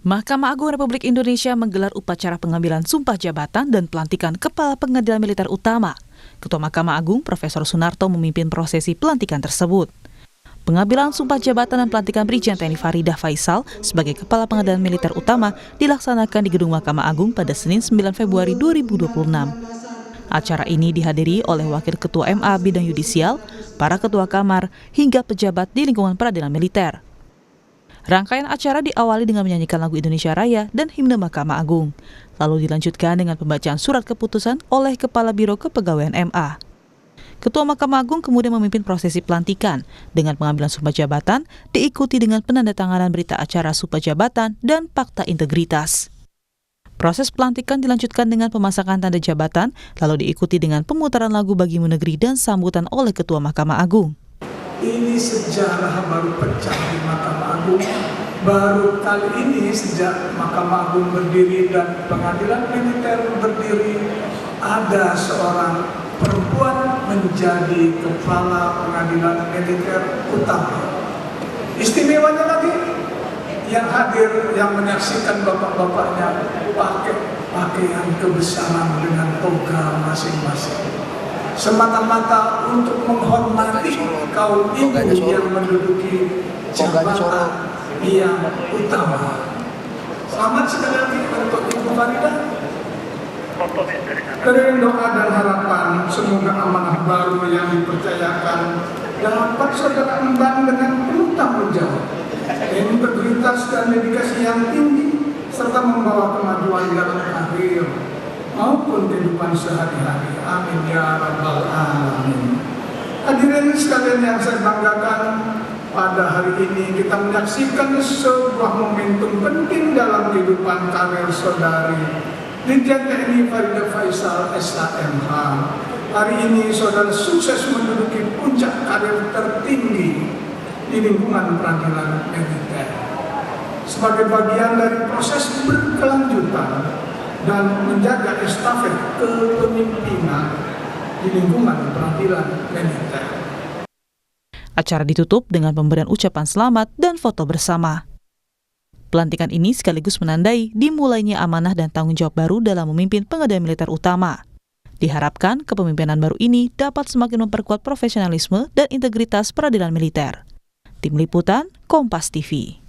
Mahkamah Agung Republik Indonesia menggelar upacara pengambilan sumpah jabatan dan pelantikan Kepala Pengadilan Militer Utama. Ketua Mahkamah Agung, Profesor Sunarto, memimpin prosesi pelantikan tersebut. Pengambilan sumpah jabatan dan pelantikan Brigjen TNI Faridah Faisal sebagai Kepala Pengadilan Militer Utama dilaksanakan di Gedung Mahkamah Agung pada Senin 9 Februari 2026. Acara ini dihadiri oleh Wakil Ketua MA Bidang Yudisial, para Ketua Kamar, hingga pejabat di lingkungan peradilan militer. Rangkaian acara diawali dengan menyanyikan lagu Indonesia Raya dan himne Mahkamah Agung. Lalu dilanjutkan dengan pembacaan surat keputusan oleh Kepala Biro Kepegawaian MA. Ketua Mahkamah Agung kemudian memimpin prosesi pelantikan dengan pengambilan sumpah jabatan diikuti dengan penandatanganan berita acara sumpah jabatan dan fakta integritas. Proses pelantikan dilanjutkan dengan pemasangan tanda jabatan, lalu diikuti dengan pemutaran lagu Bagimu Negeri dan sambutan oleh Ketua Mahkamah Agung. Ini sejarah baru pecah di Mahkamah Agung. Baru kali ini sejak Mahkamah Agung berdiri dan Pengadilan Militer berdiri, ada seorang perempuan menjadi Kepala Pengadilan Militer Utama. Istimewanya lagi, yang hadir, yang menyaksikan bapak-bapaknya pakai pakaian kebesaran dengan toga masing-masing. Semata-mata untuk menghormati kaum ibu yang menduduki jabatan yang utama. Selamat sekali lagi untuk Ibu Faridah. Dengan doa dan harapan, semoga amanah baru yang dipercayakan dapat saudara emban dengan penuh tanggung jawab, integritas dan dedikasi yang tinggi, serta membawa kemajuan dalam karir maupun kehidupan sehari-hari. Amin ya rabbal alamin. Hadirin sekalian yang saya banggakan, pada hari ini kita menyaksikan sebuah momentum penting dalam kehidupan karir saudari Brigjen TNI Faridah Faisal SHMH. Hari ini saudara sukses menduduki puncak karir tertinggi di lingkungan peradilan militer. Sebagai bagian dari proses berkelanjutan dan menjaga estafet kepemimpinan di lingkungan peradilan militer. Acara ditutup dengan pemberian ucapan selamat dan foto bersama. Pelantikan ini sekaligus menandai dimulainya amanah dan tanggung jawab baru dalam memimpin Pengadilan Militer Utama. Diharapkan kepemimpinan baru ini dapat semakin memperkuat profesionalisme dan integritas peradilan militer. Tim Liputan, Kompas TV.